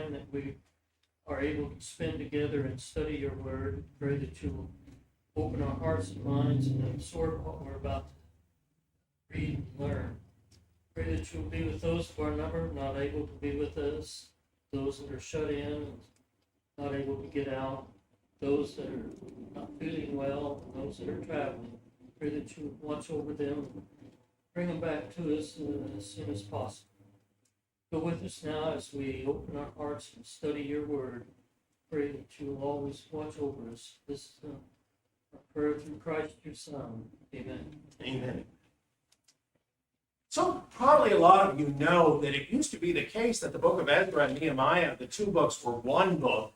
time that we are able to spend together and study your word. Pray that you will open our hearts and minds and absorb what we're about to read and learn. Pray that you will be with those of our number not able to be with us, those that are shut in and not able to get out, those that are not feeling well, those that are traveling. Pray that you watch over them and bring them back to us as soon as possible. Go with us now as we open our hearts and study your word. Pray that you will always watch over us. This is our prayer through Christ your Son. Amen. Amen. So probably a lot of you know that it used to be the case that the book of Ezra and Nehemiah, the two books, were one book.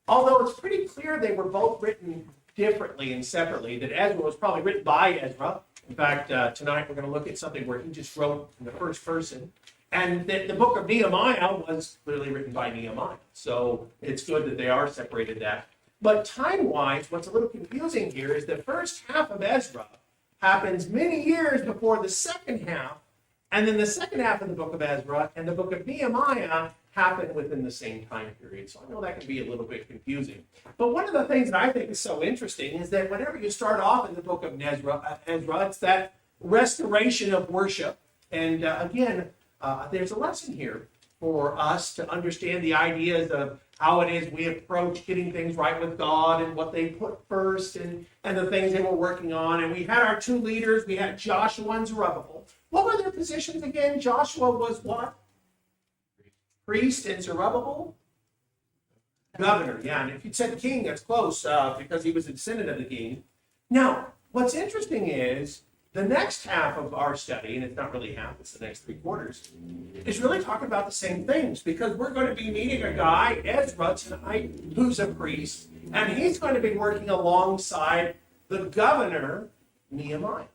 Although it's pretty clear they were both written differently and separately, that Ezra was probably written by Ezra. In fact, tonight we're going to look at something where he just wrote in the first person. And that the book of Nehemiah was clearly written by Nehemiah. So it's good that they are separated that. But time-wise, what's a little confusing here is the first half of Ezra happens many years before the second half. And then the second half of the book of Ezra and the book of Nehemiah happen within the same time period. So I know that can be a little bit confusing. But one of the things that I think is so interesting is that whenever you start off in the book of Ezra, it's that restoration of worship. And again, there's a lesson here for us to understand the ideas of how it is we approach getting things right with God and what they put first and the things they were working on. And we had our two leaders. We had Joshua and Zerubbabel. What were their positions again? Joshua was what? Priest, and Zerubbabel? Governor, yeah. And if you'd said king, that's close because he was a descendant of the king. Now, what's interesting is the next half of our study, and it's not really half, it's the next 3 quarters, is really talking about the same things because we're going to be meeting a guy, Ezra, tonight, who's a priest, and he's going to be working alongside the governor, Nehemiah.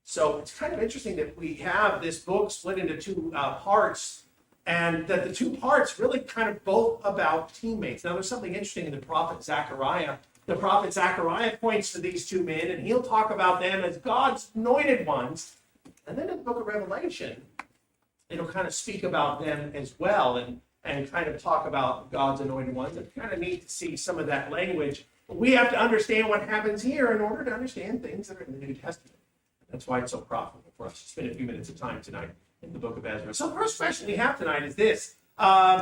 So it's kind of interesting that we have this book split into 2 parts, and that the 2 parts really kind of both about teammates. Now, there's something interesting in the prophet Zechariah. The prophet Zechariah points to these 2 men, and he'll talk about them as God's anointed ones. And then in the book of Revelation, it'll kind of speak about them as well and kind of talk about God's anointed ones. It's kind of neat to see some of that language. But we have to understand what happens here in order to understand things that are in the New Testament. That's why it's so profitable for us to spend a few minutes of time tonight in the book of Ezra. So the first question we have tonight is this.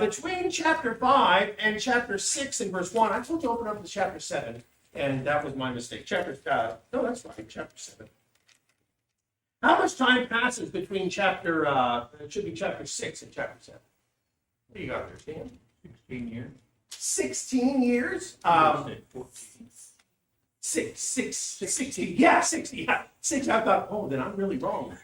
Between chapter 5 and chapter 6 and verse 1, I told you to open up to chapter 7, and that was my mistake. No, that's right, chapter 7. How much time passes between chapter, it should be chapter 6 and chapter 7? What do you got there, Stan? 16 years. 16 years? 60. Yeah, 60. Yeah, 60. I thought, oh, then I'm really wrong.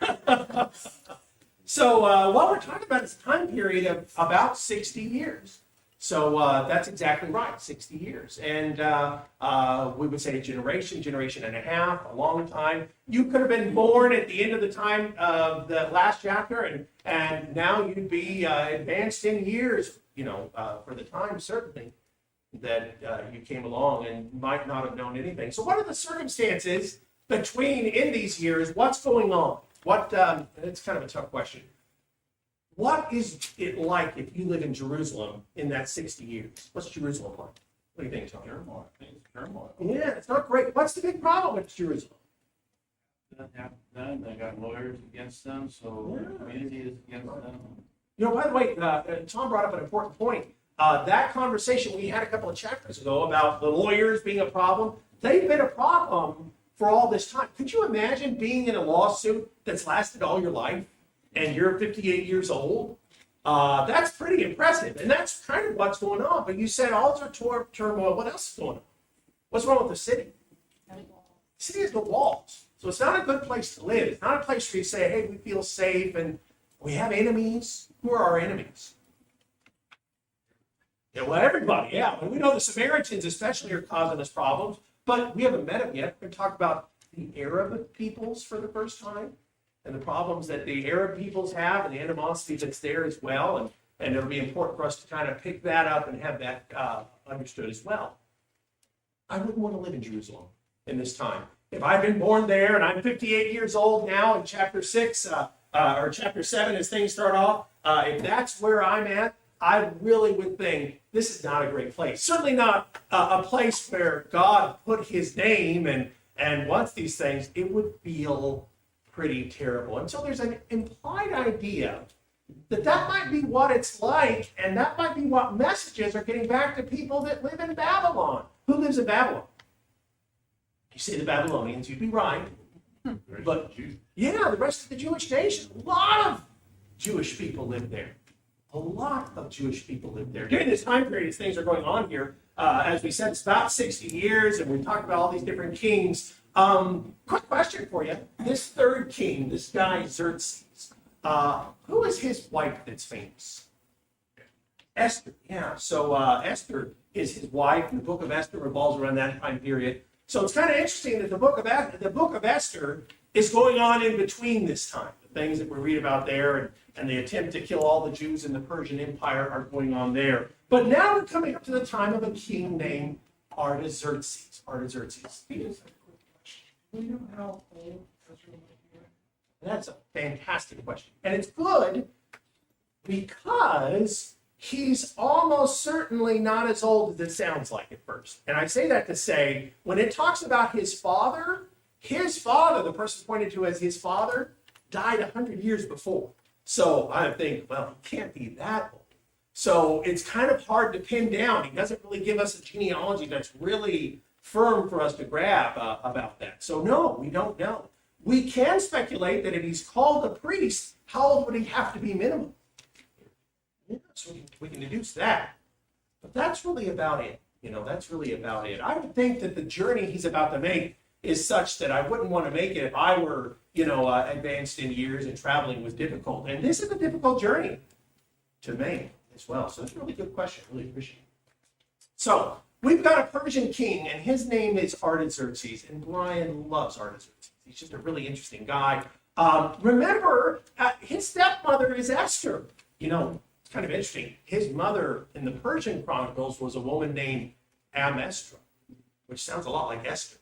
So what we're talking about is a time period of about 60 years. So that's exactly right, 60 years. And we would say generation and a half, a long time. You could have been born at the end of the time of the last chapter, and now you'd be advanced in years, for the time, certainly, that you came along and might not have known anything. So what are the circumstances in these years? What's going on? It's kind of a tough question. What is it like if you live in Jerusalem in that 60 years? What's Jerusalem like? What do you think, Tom? Turmoil. Yeah, it's not great. What's the big problem with Jerusalem? They got lawyers against them, so the community is against them. By the way, Tom brought up an important point. That conversation we had a couple of chapters ago about the lawyers being a problem, they've been a problem for all this time. Could you imagine being in a lawsuit that's lasted all your life and you're 58 years old? That's pretty impressive. And that's kind of what's going on. But you said all the turmoil. What else is going on? What's wrong with the city? The city has no walls. So it's not a good place to live. It's not a place where you say, hey, we feel safe and we have enemies. Who are our enemies? Yeah, well, everybody, yeah. And we know the Samaritans especially are causing us problems, but we haven't met them yet. We're going to talk about the Arab peoples for the first time and the problems that the Arab peoples have and the animosity that's there as well. And it'll be important for us to kind of pick that up and have that understood as well. I wouldn't want to live in Jerusalem in this time. If I've been born there and I'm 58 years old now in chapter 6 or chapter 7 as things start off, if that's where I'm at, I really would think this is not a great place. Certainly not a place where God put his name and wants these things. It would feel pretty terrible. And so there's an implied idea that that might be what it's like, and that might be what messages are getting back to people that live in Babylon. Who lives in Babylon? You say the Babylonians, you'd be right. But yeah, the rest of the Jewish nation, a lot of Jewish people live there. A lot of Jewish people live there. During this time period, as things are going on here, as we said, it's about 60 years, and we talked about all these different kings. Quick question for you. This third king, this guy Xerxes, who is his wife that's famous? Esther. Yeah, so Esther is his wife, and the book of Esther revolves around that time period. So it's kind of interesting that the book of Esther is going on in between this time. The things that we read about there and the attempt to kill all the Jews in the Persian Empire are going on there. But now we're coming up to the time of a king named Artaxerxes. Artaxerxes. Do you know how old Ezra might be? That's a fantastic question. And it's good because he's almost certainly not as old as it sounds like at first. And I say that to say, when it talks about his father, the person pointed to as his father, died 100 years before. So I think, well, he can't be that old. So it's kind of hard to pin down. He doesn't really give us a genealogy that's really firm for us to grab about that. So no, we don't know. We can speculate that if he's called a priest, how old would he have to be minimum? Yeah, so we can deduce that. But that's really about it. That's really about it. I would think that the journey he's about to make is such that I wouldn't want to make it if I were, advanced in years and traveling was difficult. And this is a difficult journey to make as well. So it's a really good question. Really appreciate it. So we've got a Persian king, and his name is Artaxerxes, and Brian loves Artaxerxes. He's just a really interesting guy. Remember, his stepmother is Esther. It's kind of interesting. His mother in the Persian Chronicles was a woman named Amestra, which sounds a lot like Esther.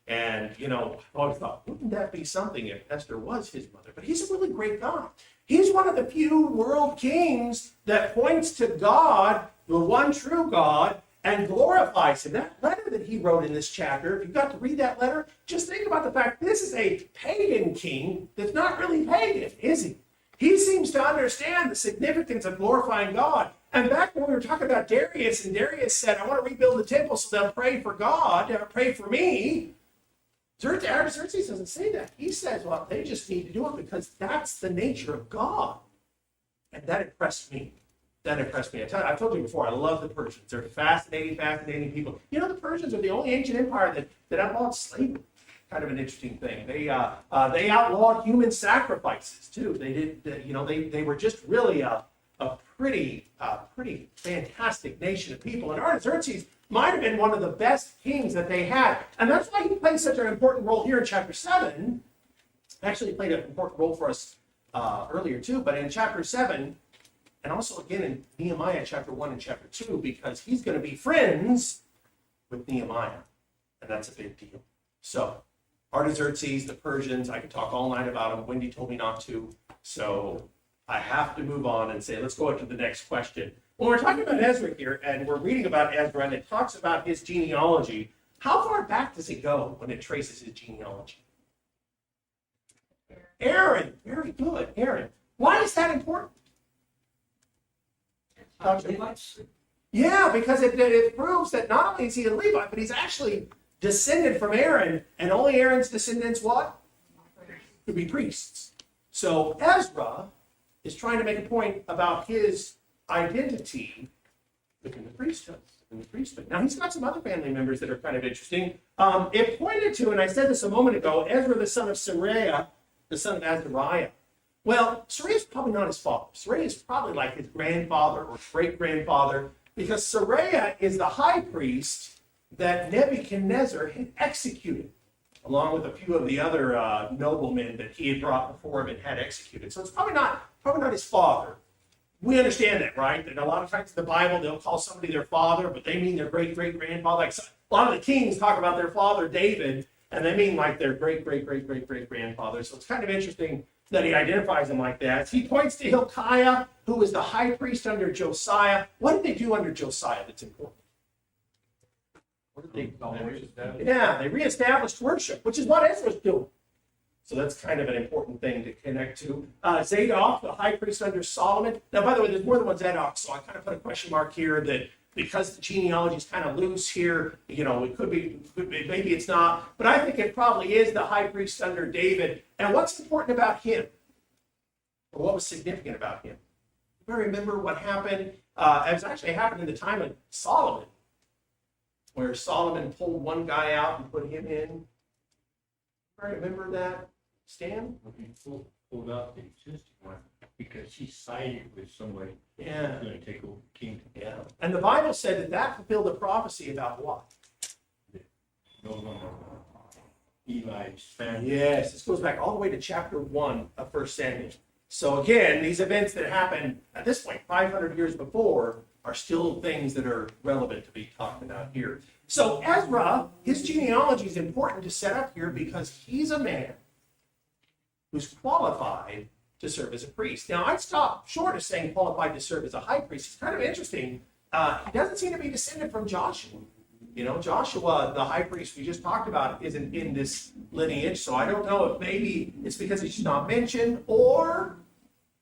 And, I always thought, wouldn't that be something if Esther was his mother? But he's a really great guy. He's one of the few world kings that points to God, the one true God, and glorifies him. That letter that he wrote in this chapter, if you got to read that letter, just think about the fact this is a pagan king that's not really pagan, is he? He seems to understand the significance of glorifying God. And back when we were talking about Darius, and Darius said, I want to rebuild the temple so they'll pray for God, pray for me. Artaxerxes doesn't say that. He says, well, they just need to do it because that's the nature of God. And that impressed me. I told you before, I love the Persians. They're fascinating people. The Persians are the only ancient empire that outlawed slavery. Kind of an interesting thing. They outlawed human sacrifices too. They did. They were just really a pretty fantastic nation of people. And Artaxerxes might have been one of the best kings that they had, and that's why he played such an important role here in chapter 7. Actually, he played an important role for us earlier too, but in chapter 7, and also again in Nehemiah chapter 1 and chapter 2, because he's going to be friends with Nehemiah, and that's a big deal. So. Artaxerxes, the Persians, I could talk all night about them. Wendy told me not to, so I have to move on and say, let's go on to the next question. When we're talking about Ezra here, and we're reading about Ezra, and it talks about his genealogy, how far back does it go when it traces his genealogy? Aaron. Very good, Aaron. Why is that important? Yeah, because it proves that not only is he a Levite, but he's actually descended from Aaron, and only Aaron's descendants what? Could be priests. So Ezra is trying to make a point about his identity within the priesthood. Now he's got some other family members that are kind of interesting. It pointed to, and I said this a moment ago, Ezra the son of Sariah, the son of Azariah. Well, Sariah is probably not his father. Sariah is probably like his grandfather or great-grandfather, because Sariah is the high priest that Nebuchadnezzar had executed, along with a few of the other noblemen that he had brought before him and had executed. So it's probably not his father. We understand that, right? That a lot of times in the Bible, they'll call somebody their father, but they mean their great-great-grandfather. Like a lot of the kings talk about their father, David, and they mean like their great-great-great-great-great-grandfather. So it's kind of interesting that he identifies him like that. He points to Hilkiah, who was the high priest under Josiah. What did they do under Josiah that's important? What did they? Yeah, they reestablished worship, which is what Ezra's doing. So that's kind of an important thing to connect to. Zadok, the high priest under Solomon. Now, by the way, there's more than one Zadok, so I kind of put a question mark here that because the genealogy is kind of loose here, it could be, maybe it's not, but I think it probably is the high priest under David. And what's important about him? Or what was significant about him? You remember what happened? It was actually happened in the time of Solomon, where Solomon pulled one guy out and put him in. I remember that, Stan? He pulled out the existing one because he sided with somebody Yeah. who's going to take over the kingdom. Yeah. And the Bible said that fulfilled a prophecy about what? No longer Eli's family. Yes, this goes back all the way to chapter 1 of 1 Samuel. So again, these events that happened at this point, 500 years before, are still things that are relevant to be talked about here. So Ezra, his genealogy is important to set up here because he's a man who's qualified to serve as a priest. Now, I'd stop short of saying qualified to serve as a high priest. It's kind of interesting. He doesn't seem to be descended from Joshua. Joshua, the high priest we just talked about, isn't in this lineage. So I don't know if maybe it's because he's not mentioned, or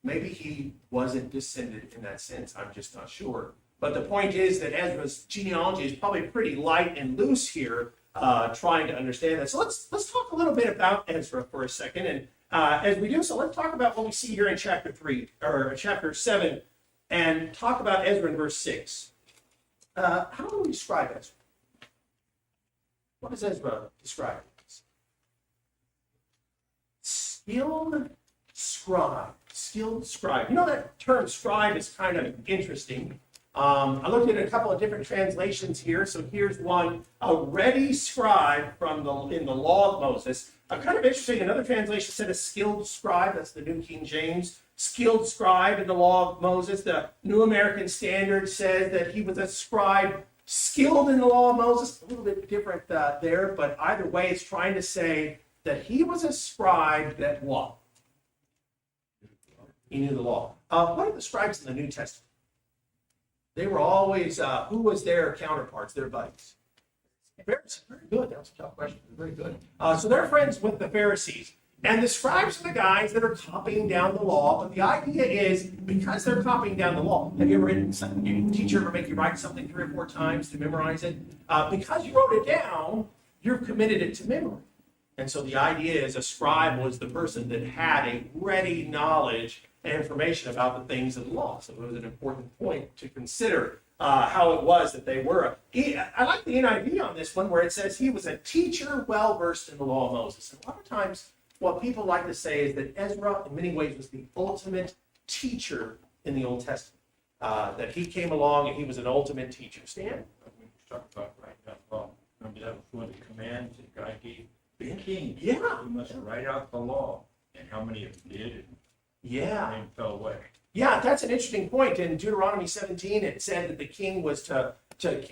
maybe he wasn't descended in that sense. I'm just not sure. But the point is that Ezra's genealogy is probably pretty light and loose here, trying to understand that. So let's talk a little bit about Ezra for a second. And as we do so, let's talk about what we see here in chapter 3 or chapter 7, and talk about Ezra in verse 6. How do we describe Ezra? What does Ezra describe as? Skilled scribe. Skilled scribe. That term scribe is kind of interesting. I looked at a couple of different translations here. So here's one, a ready scribe in the law of Moses. Kind of interesting. Another translation said a skilled scribe. That's the New King James. Skilled scribe in the law of Moses. The New American Standard says that he was a scribe skilled in the law of Moses. A little bit different there, but either way, it's trying to say that he was a scribe that what? He knew the law. What are the scribes in the New Testament? They were always, who was their counterparts, their buddies? Pharisees. Very good. That was a tough question. Very good. So they're friends with the Pharisees. And the scribes are the guys that are copying down the law. But the idea is, because they're copying down the law, have you ever written something? Your teacher ever make you write something 3 or 4 times to memorize it? Because you wrote it down, you've committed it to memory. And so the idea is a scribe was the person that had a ready knowledge and information about the things of the law. So it was an important point to consider how it was that they were. I like the NIV on this one where it says he was a teacher well versed in the law of Moses. And a lot of times what people like to say is that Ezra in many ways was the ultimate teacher in the Old Testament. That he came along and he was an ultimate teacher. Stan? We talk about right now. Well, remember that was one of the commands that God gave the king. Yeah. He must write out the law, and how many of them did, Yeah. and fell away. Yeah, that's an interesting point. In Deuteronomy 17, it said that the king was to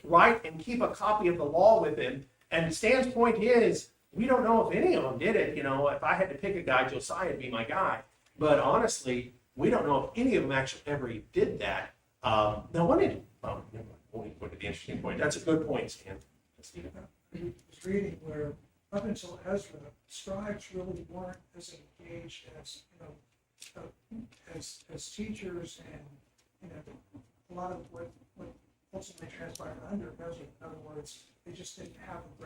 write and keep a copy of the law with him. And Stan's point is, we don't know if any of them did it. If I had to pick a guy, Josiah would be my guy. But honestly, we don't know if any of them actually ever did that. Now, what did... Oh, never mind. We'll look at the interesting point. That's a good point, Stan. I was reading where up until Ezra, scribes really weren't as engaged as as teachers, and a lot of what ultimately transpired under Ezra. In other words, they just didn't have the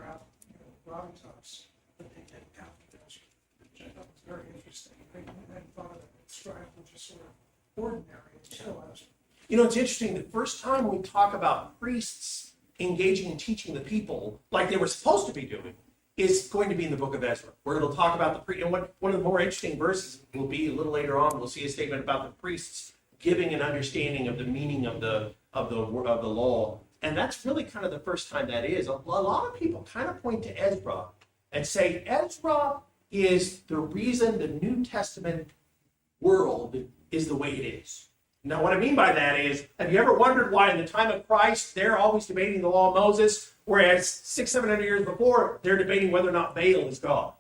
gravitas that they did after Ezra, which I thought was very interesting. I hadn't thought of it. Scribes were just sort of ordinary until Ezra. It's interesting. The first time we talk about priests engaging and teaching the people like they were supposed to be doing is going to be in the book of Ezra, where it'll talk about the priest. And one of the more interesting verses will be a little later on. We'll see a statement about the priests giving an understanding of the meaning of the law, and that's really kind of the first time that is. A lot of people kind of point to Ezra and say Ezra is the reason the New Testament world is the way it is. Now, what I mean by that is, have you ever wondered why in the time of Christ, they're always debating the law of Moses, whereas 600-700 years before, they're debating whether or not Baal is God?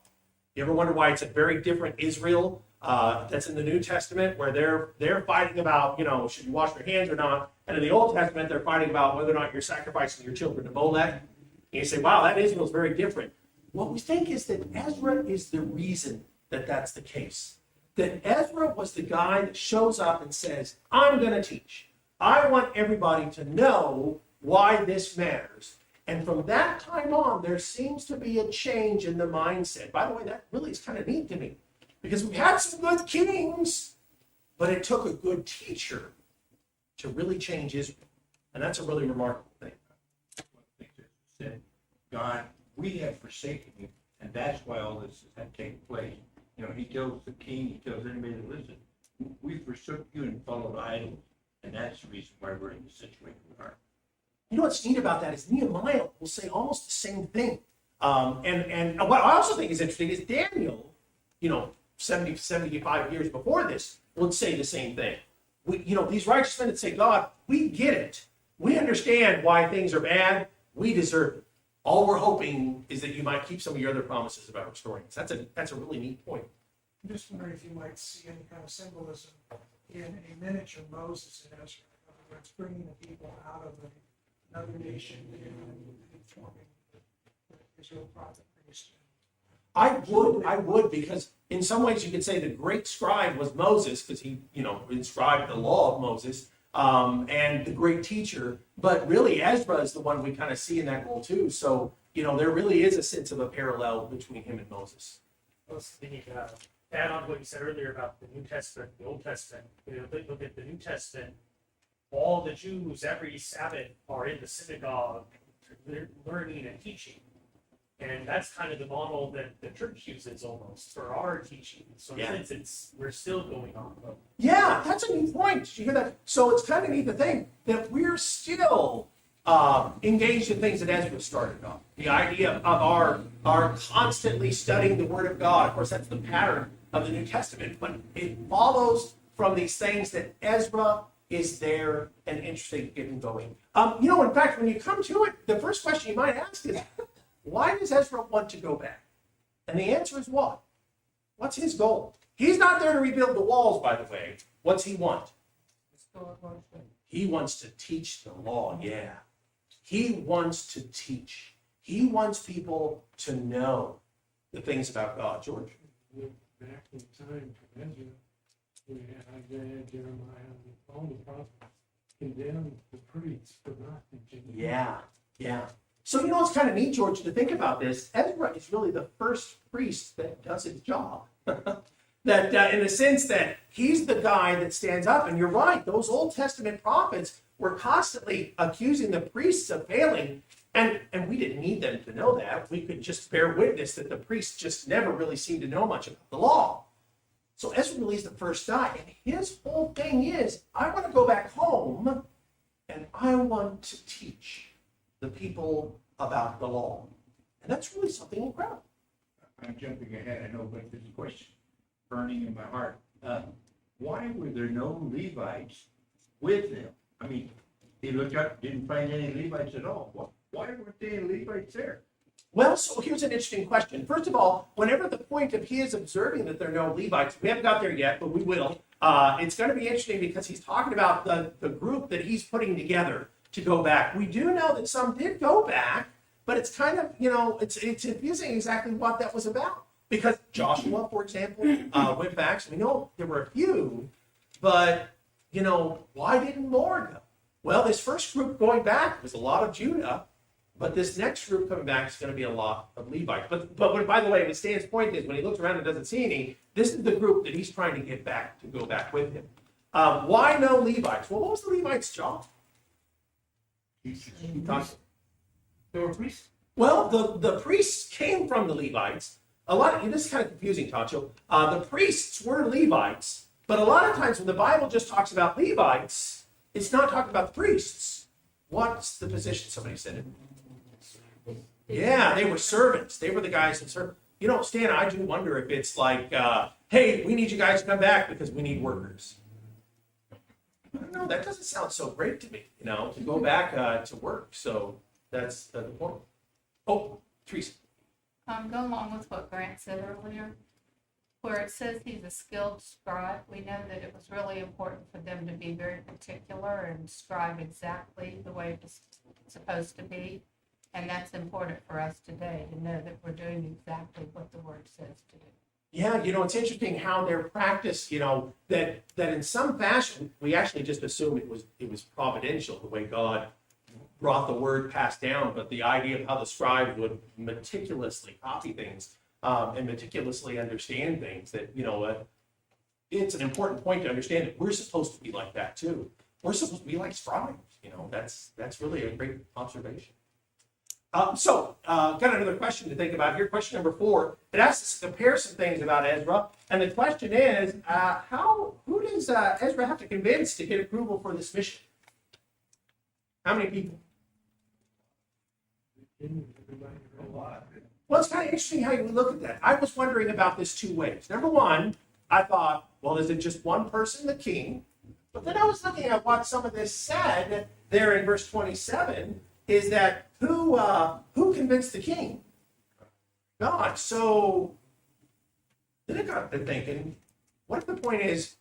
You ever wonder why it's a very different Israel that's in the New Testament, where they're fighting about, should you wash your hands or not? And in the Old Testament, they're fighting about whether or not you're sacrificing your children to Molech. And you say, wow, that Israel's very different. What we think is that Ezra is the reason that that's the case. That Ezra was the guy that shows up and says, I'm going to teach. I want everybody to know why this matters. And from that time on, there seems to be a change in the mindset. By the way, that really is kind of neat to me. Because we had some good kings, but it took a good teacher to really change Israel. And that's a really remarkable thing. Said, God, we have forsaken you, and that's why all this has taken place. He tells the king, he tells anybody to listen, we forsook you and followed idols, and that's the reason why we're in the situation we are. You know what's neat about that is Nehemiah will say almost the same thing. And what I also think is interesting is Daniel, 75 years before this, would say the same thing. These righteous men that say, God, we get it. We understand why things are bad. We deserve it. All we're hoping is that you might keep some of your other promises about restoring us. That's a really neat point. I'm just wondering if you might see any kind of symbolism in a miniature Moses in Ezra. In other words, bringing the people out of another nation and forming the Israel prophet priest. I would, because in some ways you could say the great scribe was Moses, because he, inscribed the law of Moses, and the great teacher. But really, Ezra is the one we kind of see in that role too. So, there really is a sense of a parallel between him and Moses. Add on to what you said earlier about the New Testament, the Old Testament. Look at the New Testament. All the Jews every Sabbath are in the synagogue, learning and teaching. And that's kind of the model that the church uses almost for our teaching. So in a sense, we're still going on. Yeah, that's a neat point. Did you hear that? So it's kind of neat to think that we're still engaged in things that Ezra started on. The idea of our constantly studying the Word of God. Of course, that's the pattern of the New Testament. But it follows from these things that Ezra is there and interested in getting going. In fact, when you come to it, the first question you might ask is, why does Ezra want to go back? And the answer is what? What's his goal? He's not there to rebuild the walls, by the way. What's he want? He wants to teach the law, yeah. He wants to teach. He wants people to know the things about God. George? Back in time to Ezra, we had Isaiah, Jeremiah, all the prophets condemned the priests for not teaching. Yeah. So it's kind of neat, George, to think about this. Ezra is really the first priest that does his job. That in the sense that he's the guy that stands up. And you're right, those Old Testament prophets were constantly accusing the priests of failing. And we didn't need them to know that. We could just bear witness that the priests just never really seemed to know much about the law. So Ezra really is the first guy. And his whole thing is, I want to go back home and I want to teach the people about the law. And that's really something incredible. I'm jumping ahead, I know, but there's a question burning in my heart. Why were there no Levites with them? I mean, he looked up, didn't find any Levites at all. Why weren't there any Levites there? Well, so here's an interesting question. First of all, whenever the point of his observing that there are no Levites, we haven't got there yet, but we will. It's going to be interesting because he's talking about the group that he's putting together to go back. We do know that some did go back, but it's kind of, it's confusing exactly what that was about. Because Joshua, for example, went back. So we know there were a few, but, why didn't more go? Well, this first group going back was a lot of Judah, but this next group coming back is going to be a lot of Levites. But by the way, what Stan's point is, when he looks around and doesn't see any, this is the group that he's trying to get back to go back with him. Why no Levites? Well, what was the Levites' job? They were priests. Well, the priests came from the Levites. This is kind of confusing, Tacho. The priests were Levites, but a lot of times when the Bible just talks about Levites, it's not talking about the priests. What's the position? Somebody said it. Yeah, they were servants. They were the guys that served. Stan, I do wonder if it's like, hey, we need you guys to come back because we need workers. I don't know. That doesn't sound so great to me, to go back to work. So that's the point. Oh, Teresa. Go along with what Grant said earlier. where it says he's a skilled scribe, we know that it was really important for them to be very particular and scribe exactly the way it was supposed to be. And that's important for us today, to know that we're doing exactly what the word says to do. Yeah, it's interesting how they're practiced, that in some fashion, we actually just assume it was providential, the way God brought the word passed down, but the idea of how the scribe would meticulously copy things and meticulously understand things, that, it's an important point to understand that we're supposed to be like that too. We're supposed to be like scribes, that's really a great observation. Got another question to think about here. Question number 4. It asks us to compare some things about Ezra. And the question is, who does Ezra have to convince to get approval for this mission? How many people? Well, it's kind of interesting how you look at that. I was wondering about this 2 ways. Number 1, I thought, well, is it just one person, the king? But then I was looking at what some of this said there in verse 27, is that who convinced the king? God. So then I got to thinking, what if the point is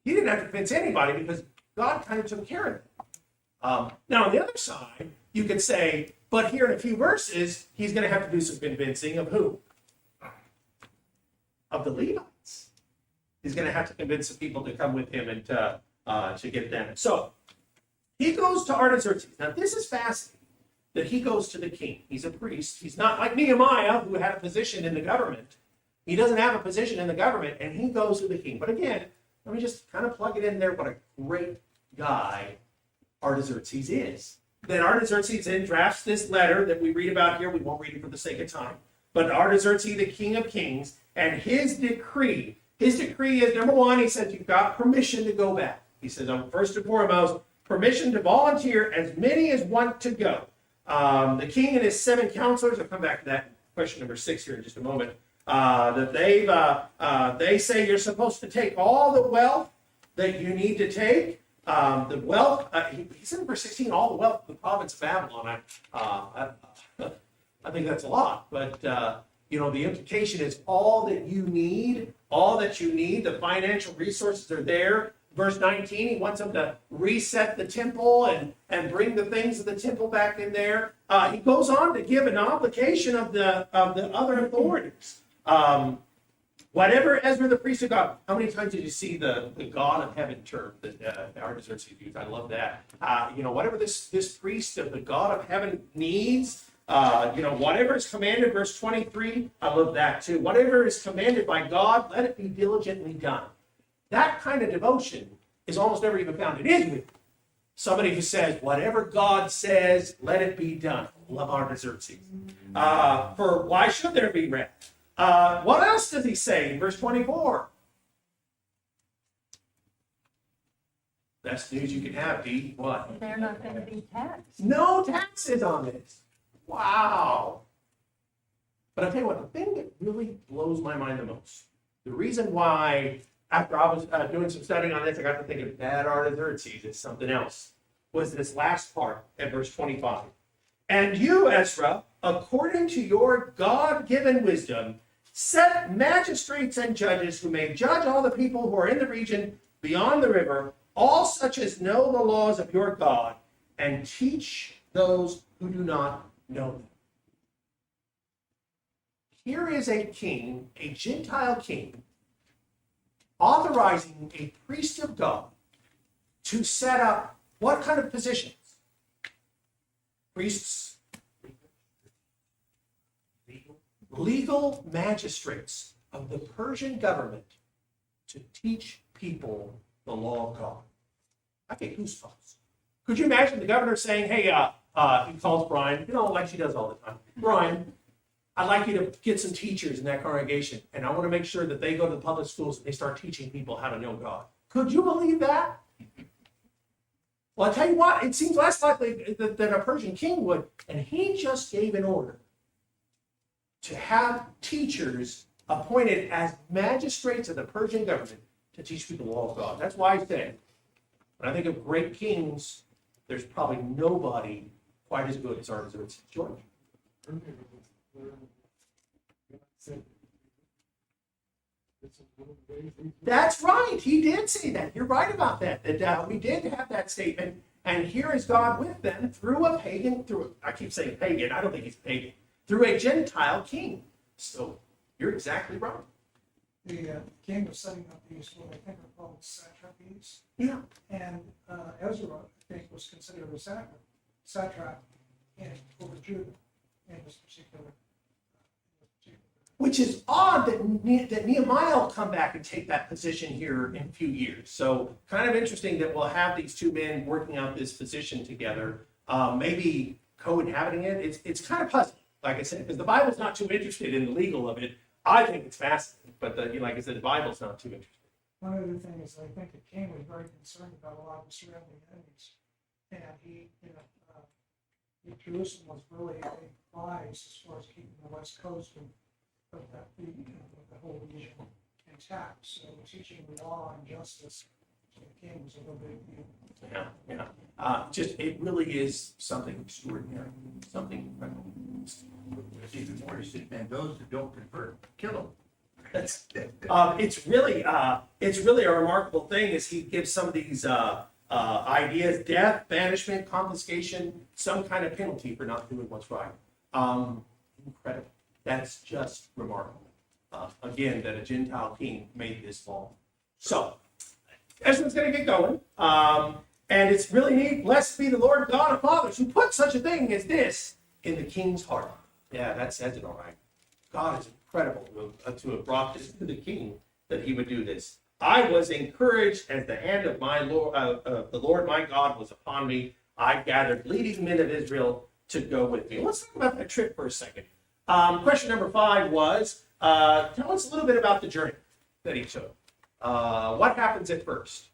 he didn't have to convince anybody because God kind of took care of it? Now, on the other side, you could say, but here in a few verses, he's going to have to do some convincing of who? Of the Levites. He's going to have to convince the people to come with him and to get them. So he goes to Artaxerxes. Now, this is fascinating that he goes to the king. He's a priest. He's not like Nehemiah, who had a position in the government. He doesn't have a position in the government, and he goes to the king. But again, let me just kind of plug it in there, what a great guy Artaxerxes is. Then Artaxerxes then drafts this letter that we read about here. We won't read it for the sake of time. But Artaxerxes, the king of kings, and his decree is, number 1, he says, you've got permission to go back. He says, first and foremost, permission to volunteer as many as want to go. The king and his 7 counselors, I'll come back to that question number 6 here in just a moment, that they say you're supposed to take all the wealth that you need to take. The wealth, he said in verse 16, all the wealth of the province of Babylon. I think that's a lot, but the implication is all that you need, the financial resources are there. Verse 19, he wants them to reset the temple and bring the things of the temple back in there. He goes on to give an obligation of the other authorities. Whatever Ezra the priest of God, how many times did you see the God of heaven term that Artaxerxes used? I love that. Whatever this priest of the God of heaven needs, whatever is commanded, verse 23, I love that too. Whatever is commanded by God, let it be diligently done. That kind of devotion is almost never even found in Israel. Somebody who says, whatever God says, let it be done. Love Artaxerxes. For why should there be wrath? What else does he say in verse 24? Best news you can have, Pete. What? They're not going to be taxed. No taxes on this. Wow. But I'll tell you what, the thing that really blows my mind the most, the reason why, after I was doing some studying on this, I got to think of that Artaxerxes as something else, was this last part at verse 25. And you, Ezra, according to your God-given wisdom, set magistrates and judges who may judge all the people who are in the region beyond the river, all such as know the laws of your God, and teach those who do not know them. Here is a king, a Gentile king, authorizing a priest of God to set up what kind of positions? Priests, legal magistrates of the Persian government to teach people the law of God. I get goosebumps. Could you imagine the governor saying, hey, he calls Brian, like she does all the time. Brian, I'd like you to get some teachers in that congregation, and I want to make sure that they go to the public schools and they start teaching people how to know God. Could you believe that? Well, I tell you what, it seems less likely that a Persian king would, and he just gave an order to have teachers appointed as magistrates of the Persian government to teach people the law of God. That's why I say, when I think of great kings, there's probably nobody quite as good as Artaxerxes. George? It's a little crazy. That's right. He did say that. You're right about that. That we did have that statement. And here is God with them through a pagan, I keep saying pagan. I don't think he's pagan. Through a Gentile king. So you're exactly right. The king was setting up these, what I think are called satrapies. Yeah. And Ezra, I think, was considered a satrap over Judah in this particular. Which is odd that Nehemiah will come back and take that position here in a few years. So kind of interesting that we'll have these two men working out this position together, maybe co-inhabiting it. It's kind of puzzling, like I said, because the Bible's not too interested in the legal of it. I think it's fascinating, but like I said, the Bible's not too interested. One other thing is, I think the king was very concerned about a lot of the surrounding enemies. And Jerusalem was really a big prize as far as keeping the west coast of the whole region intact. So teaching law and justice to the king was a little big deal. Yeah. Just, it really is something extraordinary, something incredible. It's even more, he said, man, those that don't convert, kill them. It's really a remarkable thing is he gives some of these ideas: death, banishment, confiscation, some kind of penalty for not doing what's right. Incredible. That's just remarkable. Again, that a Gentile king made this law. So, Ezra's going to get going. And it's really neat. Blessed be the Lord God and fathers who put such a thing as this in the king's heart. Yeah, that says it all right. God is incredible to have brought this to the king that he would do this. I was encouraged as the hand of my Lord, the Lord my God was upon me. I gathered leading men of Israel to go with me. Let's talk about that trip for a second. Question number 5 was, tell us a little bit about the journey that he took. What happens at first?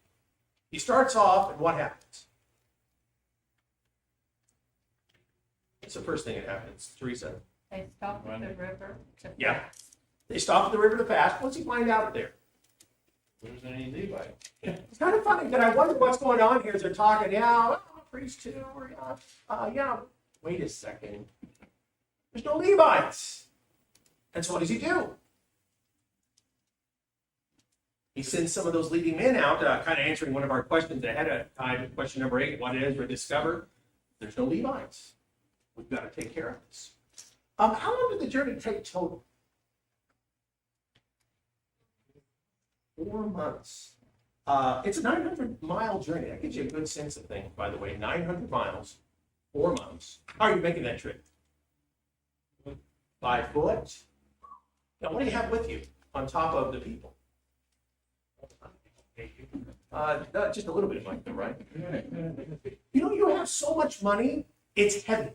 He starts off, and what happens? It's the first thing that happens, Teresa. They stopped at the river to Yeah. fast. They stop at the river to fast. What's he find out there? There's any Levite. It's kind of funny that I wonder what's going on here as they're talking. Yeah, well, priest too, or yeah. Wait a second. There's no Levites. And so what does he do? He sends some of those leading men out, kind of answering one of our questions ahead of time. Question number 8, what did Ezra discover? There's no Levites. We've got to take care of this. How long did the journey take total? 4 months. It's a 900-mile journey. That gives you a good sense of things, by the way. 900 miles, 4 months. How are you making that trip? By foot? Now, what do you have with you on top of the people? Just a little bit of money, right? You know, you have so much money, it's heavy.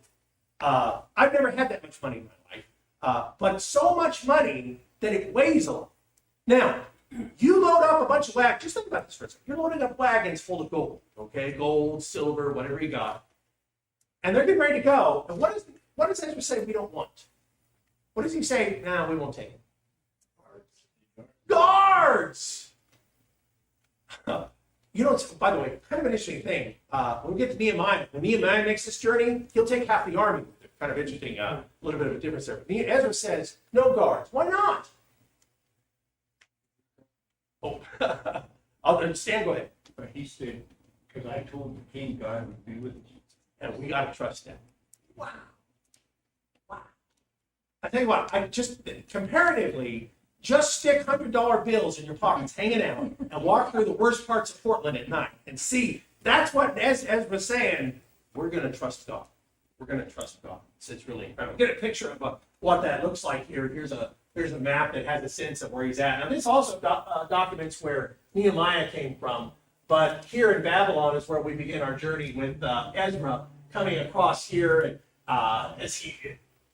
I've never had that much money in my life, but so much money that it weighs a lot. Now, you load up a bunch of wagons. Just think about this for a second. You're loading up wagons full of gold, okay? Gold, silver, whatever you got. And they're getting ready to go. And what does Ezra say we don't want? What does he say? No, we won't take it. Guards! You know, it's, by the way, kind of an interesting thing. When we get to Nehemiah, when Nehemiah makes this journey, he'll take half the army with him. Kind of interesting, a little bit of a difference there. Ezra says, no guards. Why not? Oh, I'll understand. Go ahead. But he said, because I told the king God would be with us. And we got to trust him. Wow. I tell you what, I just, comparatively, just stick $100 bills in your pockets, hanging out, and walk through the worst parts of Portland at night and see. That's what Ezra's saying. We're going to trust God. We're going to trust God. It's really incredible. Get a picture of what that looks like here. Here's a map that has a sense of where he's at. Now, this also documents where Nehemiah came from, but here in Babylon is where we begin our journey with Ezra coming across here. And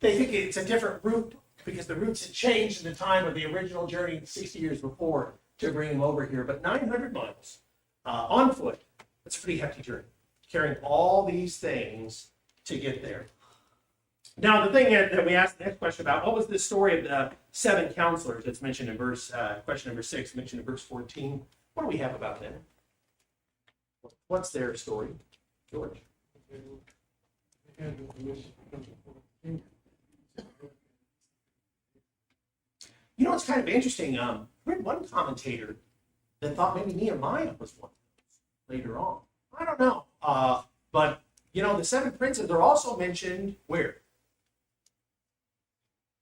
they think it's a different route because the routes had changed in the time of the original journey 60 years before to bring him over here. But 900 miles on foot, that's a pretty hefty journey, carrying all these things to get there. Now, the thing that we asked the next question about, what was the story of the 7 counselors that's mentioned in question number 6, mentioned in verse 14? What do we have about them? What's their story, George? They had the permission to come before the king. You know, it's kind of interesting. I read one commentator that thought maybe Nehemiah was one of those later on. I don't know. But, you know, the 7 princes are also mentioned where?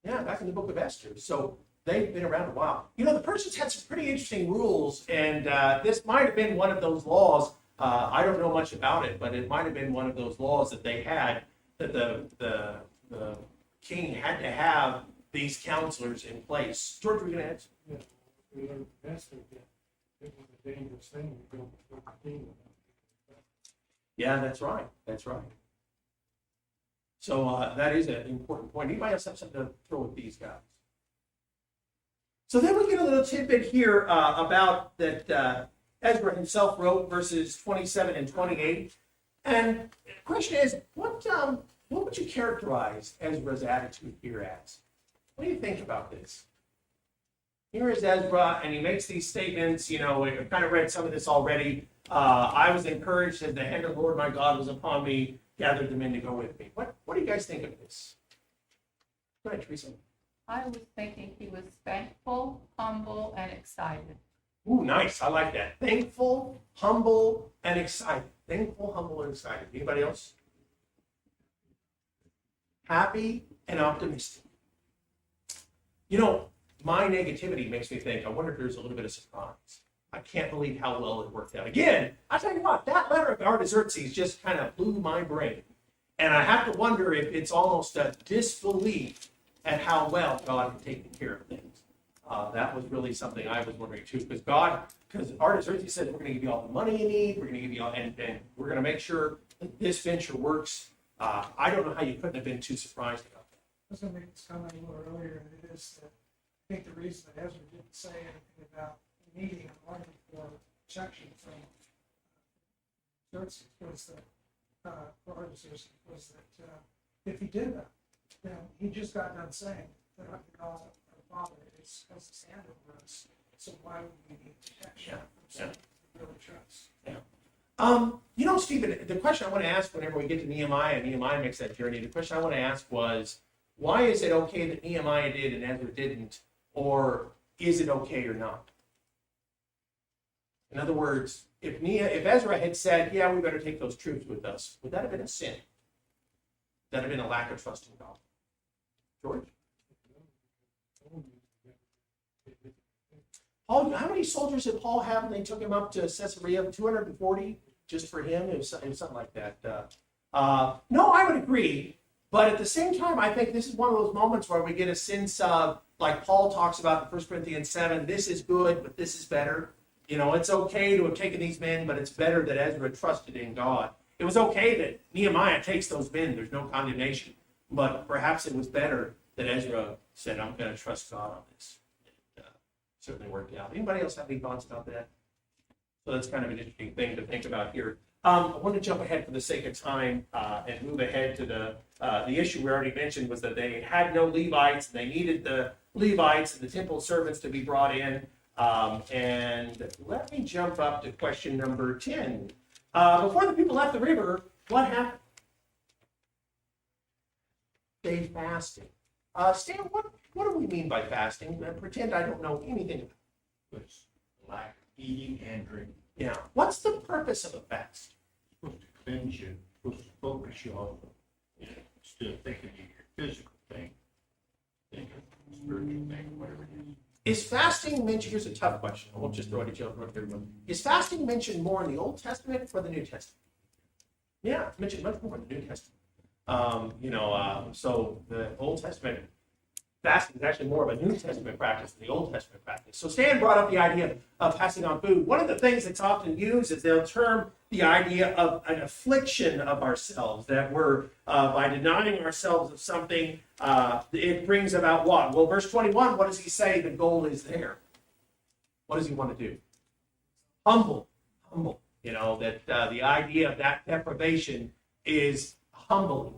Yeah, back in the book of Esther. So they've been around a while. You know, the Persians had some pretty interesting rules, and this might have been one of those laws. I don't know much about it, but it might have been one of those laws that they had, that the king had to have these counselors in place. George, were you going to add? Yeah, we learned Esther that it was a dangerous thing to go before the king. Yeah, that's right. That's right. So that is an important point. Anybody else have something to throw at these guys? So then we get a little tidbit here about that Ezra himself wrote verses 27 and 28. And the question is, what would you characterize Ezra's attitude here as? What do you think about this? Here is Ezra, and he makes these statements. You know, we've kind of read some of this already. I was encouraged as the hand of the Lord my God was upon me, gathered the men to go with me. What do you guys think of this? Go ahead, Teresa. I was thinking he was thankful, humble, and excited. Ooh, nice. I like that. Thankful, humble, and excited. Thankful, humble, and excited. Anybody else? Happy and optimistic. You know, my negativity makes me think, I wonder if there's a little bit of surprise. I can't believe how well it worked out. Again, I tell you what, that letter of Artaxerxes just kind of blew my brain. And I have to wonder if it's almost a disbelief at how well God had taken care of things. That was really something I was wondering too, because Artaxerxes said, we're going to give you all the money you need, we're going to give you all, and we're going to make sure that this venture works. I don't know how you couldn't have been too surprised about that. I was going to make this comment a little earlier, and it is that I think the reason that Ezra didn't say anything about needing a money for protection from Xerxes was that, for Artaxerxes, was that if he did that, then he just got done saying that our God, our Father, has his hand over us. So why would we need protection from someone we really trust? You know, Stephen, the question I want to ask whenever we get to Nehemiah, and Nehemiah makes that journey, the question I want to ask was, why is it okay that Nehemiah did and Ezra didn't? Or is it okay or not? In other words, if Ezra had said, yeah, we better take those troops with us, would that have been a sin? Would that have been a lack of trust in God? George? Paul, how many soldiers did Paul have when they took him up to Caesarea? 240 just for him? It was something like that. No, I would agree. But at the same time, I think this is one of those moments where we get a sense of, like Paul talks about in 1 Corinthians 7, this is good, but this is better. You know, it's okay to have taken these men, but it's better that Ezra trusted in God. It was okay that Nehemiah takes those men. There's no condemnation. But perhaps it was better that Ezra said, I'm going to trust God on this. It certainly worked out. Anybody else have any thoughts about that? So that's kind of an interesting thing to think about here. I want to jump ahead for the sake of time and move ahead to the issue we already mentioned was that they had no Levites. And they needed the Levites and the temple servants to be brought in. And let me jump up to question number 10. Before the people left the river, what happened? They fasted. Stan, what do we mean by fasting? Pretend I don't know anything about it. It's lack of eating and drinking. Yeah. What's the purpose of a fast? It's supposed to cleanse you, it's supposed to focus you also. Instead of thinking of your physical thing, think of the spiritual thing, whatever it is. Is fasting mentioned? Here's a tough question. I won't just throw it at you. I'll throw it to everyone. Is fasting mentioned more in the Old Testament or the New Testament? Yeah, it's mentioned much more in the New Testament. So the Old Testament fasting is actually more of a New Testament practice than the Old Testament practice. So Stan brought up the idea of fasting on food. One of the things that's often used is they'll term the idea of an affliction of ourselves, that we're, by denying ourselves of something, it brings about what? Well, verse 21, what does he say the goal is there? What does he want to do? Humble. You know, that the idea of that deprivation is humbling.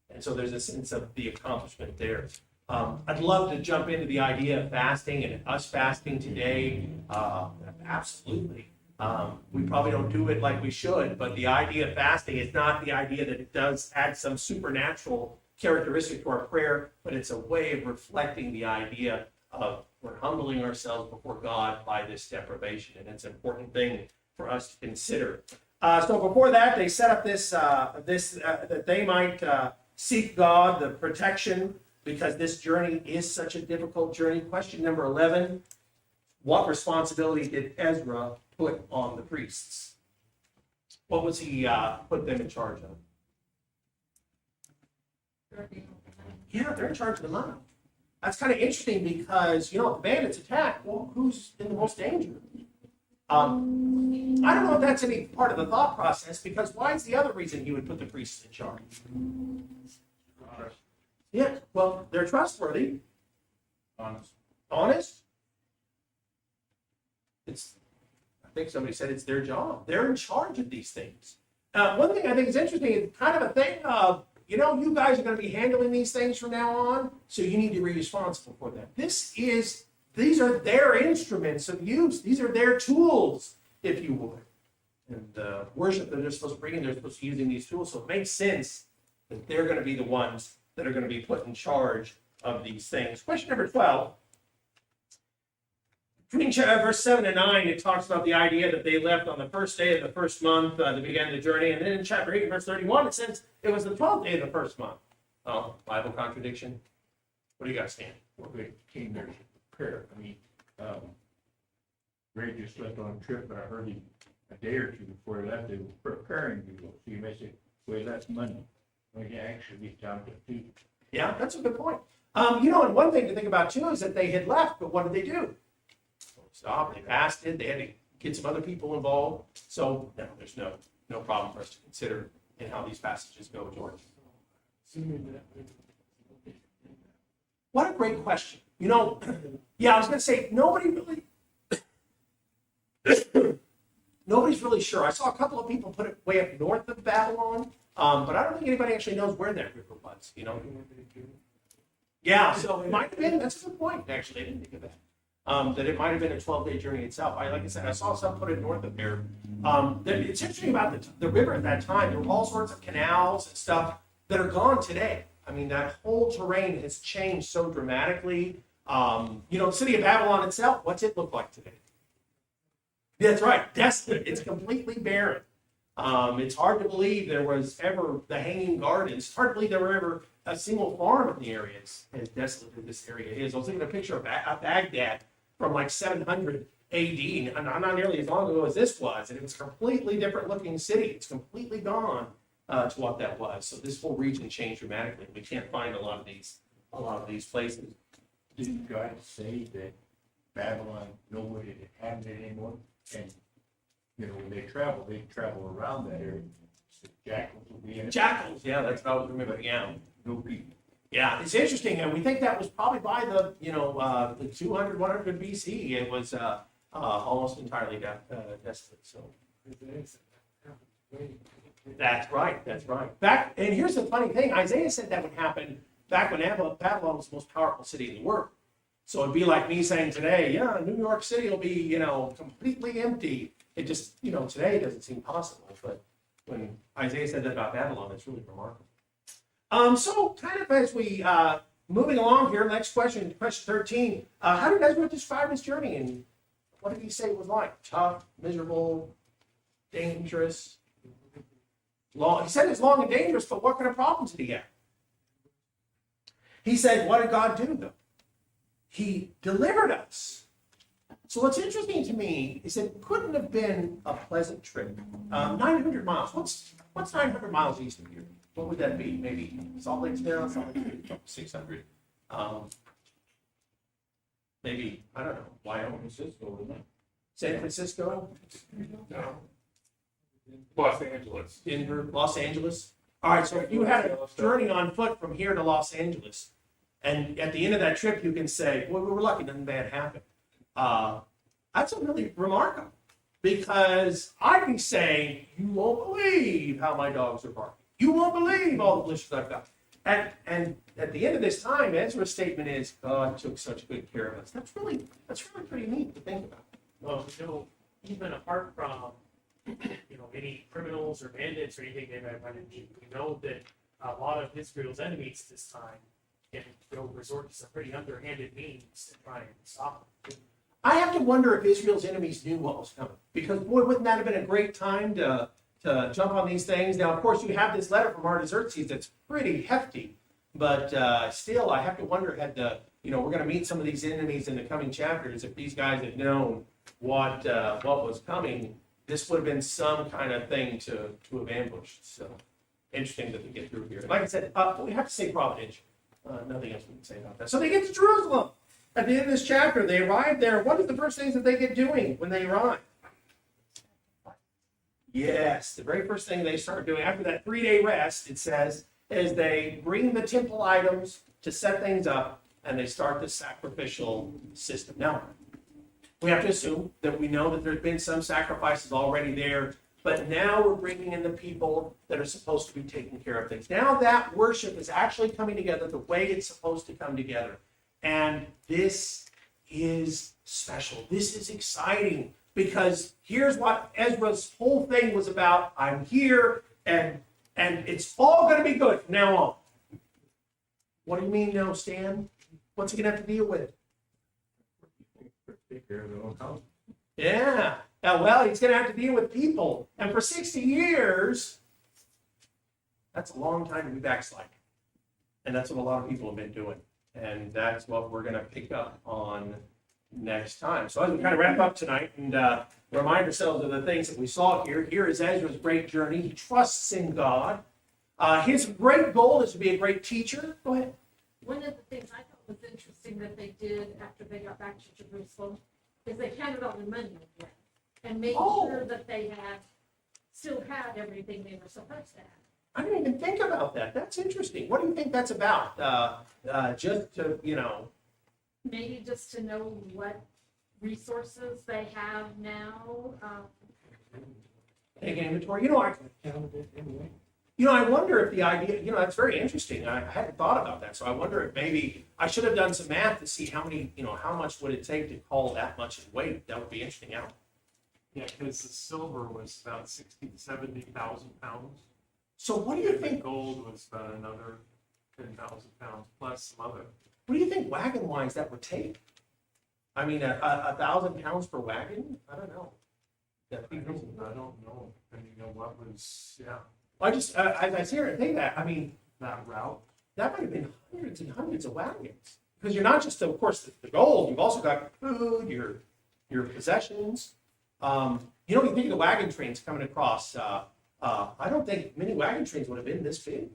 And so there's a sense of the accomplishment there. I'd love to jump into the idea of fasting and us fasting today. Absolutely. We probably don't do it like we should, but the idea of fasting is not the idea that it does add some supernatural characteristic to our prayer, but it's a way of reflecting the idea of We're humbling ourselves before God by this deprivation, and it's an important thing for us to consider. So before that, they set up this that they might seek God, the protection, because this journey is such a difficult journey. Question number 11: what responsibility did Ezra put on the priests? What was he put them in charge of? Yeah, they're in charge of the money. That's kind of interesting because, if the bandits attack, well, who's in the most danger? I don't know if that's any part of the thought process, because why is the other reason you would put the priests in charge? Yeah, well, they're trustworthy. Honest? I think somebody said it's their job. They're in charge of these things. One thing I think is interesting is kind of a thing of, you guys are going to be handling these things from now on, so you need to be responsible for them. These are their instruments of use. These are their tools, if you would. And worship that they're supposed to bring in, they're supposed to be using these tools. So it makes sense that they're going to be the ones that are going to be put in charge of these things. Question number 12. Between verse 7 and 9, it talks about the idea that they left on the first day of the first month to begin the journey. And then in chapter 8, verse 31, it says it was the 12th day of the first month. Oh, Bible contradiction. What do you guys stand? Well, they came there to prepare. I mean, Ray just left on a trip, but I heard him a day or two before he left, they were preparing to go. So you may say, well, that's money. Well, you actually be down to 2. Yeah, that's a good point. And one thing to think about too is that they had left, but what did they do? Stop. They fasted. They had to get some other people involved. So no, there's no problem for us to consider in how these passages go, George. What a great question. I was going to say nobody's really sure. I saw a couple of people put it way up north of Babylon, but I don't think anybody actually knows where that river was. Yeah, so it might have been. That's a good point. Actually, I didn't think of that. That it might have been a 12-day journey itself. Like I said, I saw some put it north of there. It's interesting about the river at that time. There were all sorts of canals and stuff that are gone today. I mean, that whole terrain has changed so dramatically. The city of Babylon itself, what's it look like today? That's right, desolate. It's completely barren. It's hard to believe there was ever the Hanging Gardens. It's hard to believe there were ever a single farm in the area as desolate as this area is. I was looking at a picture of Baghdad from like 700 AD, and not nearly as long ago as this was, and it was a completely different looking city. It's completely gone to what that was. So this whole region changed dramatically. We can't find a lot of these places. Didn't God say that Babylon nobody inhabited it anymore? And when they travel around that area. So jackals will be in it. Jackals, yeah, that's how I was remembering. Yeah. No people. Yeah, it's interesting, and we think that was probably by the 200, 100 BC. It was almost entirely desolate. So that's right. And here's the funny thing: Isaiah said that would happen back when Babylon was the most powerful city in the world. So it'd be like me saying today, yeah, New York City will be completely empty. It just today it doesn't seem possible, but when Isaiah said that about Babylon, it's really remarkable. So kind of as we moving along here, next question 13. How did Ezra describe his journey, and what did he say it was like? Tough, miserable, dangerous? Long. He said it's long and dangerous, but what kind of problems did he have? He said, what did God do though? He delivered us. So what's interesting to me is it couldn't have been a pleasant trip. 900 miles. What's 900 miles east of here? What would that be? Maybe Salt Lake City, 600. Maybe, I don't know, Wyoming, San Francisco? No. Los Angeles. Denver, Los Angeles. All right, so if you had a journey on foot from here to Los Angeles, and at the end of that trip you can say, well, we were lucky, nothing bad happened. That's really remarkable, because I'd be saying, you won't believe how my dogs are barking. You won't believe all the blisters I've got. And at the end of this time, Ezra's statement is, God took such good care of us. That's really pretty neat to think about. Well, even apart from, any criminals or bandits or anything they might run into, we know that a lot of Israel's enemies at this time and they'll resort to some pretty underhanded means to try and stop them. I have to wonder if Israel's enemies knew what was coming, because boy, wouldn't that have been a great time to jump on these things? Now, of course, you have this letter from Artaxerxes that's pretty hefty, but still, I have to wonder had the, we're going to meet some of these enemies in the coming chapters. If these guys had known what was coming, this would have been some kind of thing to have ambushed. So interesting that they get through here. Like I said, we have to say providential. Nothing else we can say about that. So they get to Jerusalem. At the end of this chapter, they arrive there. What is the first things that they get doing when they arrive? Yes, the very first thing they start doing after that 3-day rest, it says, is they bring the temple items to set things up, and they start the sacrificial system. Now, we have to assume that we know that there's been some sacrifices already there, but now we're bringing in the people that are supposed to be taking care of things. Now that worship is actually coming together the way it's supposed to come together. And this is special. This is exciting, because here's what Ezra's whole thing was about. I'm here, and it's all going to be good from now on. What do you mean, no, Stan? What's he going to have to deal with? Take care of their own house. Yeah. Well, he's going to have to deal with people. And for 60 years, that's a long time to be backsliding. And that's what a lot of people have been doing. And that's what we're going to pick up on next time. So as we kind of wrap up tonight and remind ourselves of the things that we saw here. Here is Ezra's great journey. He trusts in God. His great goal is to be a great teacher. Go ahead. One of the things I thought was interesting that they did after they got back to Jerusalem is they counted all the money again and made sure that they still had everything they were supposed to have. I didn't even think about that. That's interesting. What do you think that's about? Just to, Maybe just to know what resources they have now. take an inventory. Counted it anyway. I wonder if the idea, that's very interesting. I hadn't thought about that. So I wonder if maybe I should have done some math to see how many, how much would it take to call that much in weight. That would be interesting. Out. Yeah, because the silver was about 60,000 to 70,000 pounds. So what do you And the think? gold was about another 10,000 pounds plus some other. What do you think wagon-wise that would take? I mean, 1,000 pounds per wagon? I don't know. I don't know, depending on what was, I just, as I see her and think that, I mean, that route. that might have been hundreds and hundreds of wagons. Because you're not just, of course, the gold, you've also got food, your possessions. You think of the wagon trains coming across, I don't think many wagon trains would have been this big.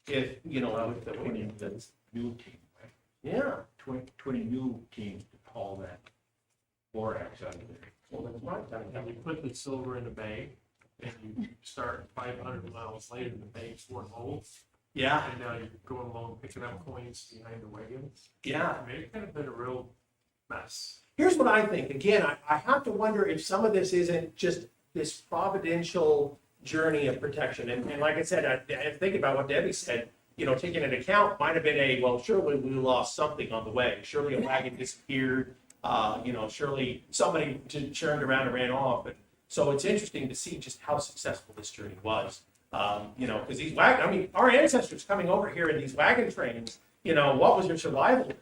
If, with the 20 new team, right? yeah. 20 new teams to haul that borax out of there. Well, that's right. And you put the silver in a bag, and you start 500 miles later, the bag's full of holes. Yeah, And now you're going along picking up coins behind the wagons. yeah. I mean, it could have been a real mess. Here's what I think. Again, I have to wonder if some of this isn't just this providential journey of protection. And like I said, I think about what Debbie said, taking into account might have been surely we lost something on the way. Surely a wagon disappeared. Surely somebody turned around and ran off. And so it's interesting to see just how successful this journey was. Because these our ancestors coming over here in these wagon trains, what was your survival rate?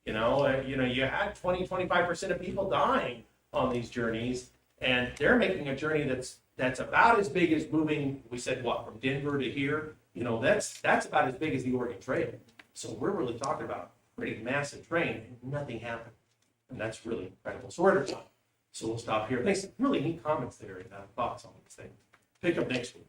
You had 20-25% of people dying on these journeys, and they're making a journey that's about as big as moving. We said from Denver to here. That's about as big as the Oregon Trail. So we're really talking about a pretty massive train, and nothing happened, and that's really incredible. So we're at a time. So we'll stop here. Thanks. Really neat comments there and thoughts on these things. Pick up next week.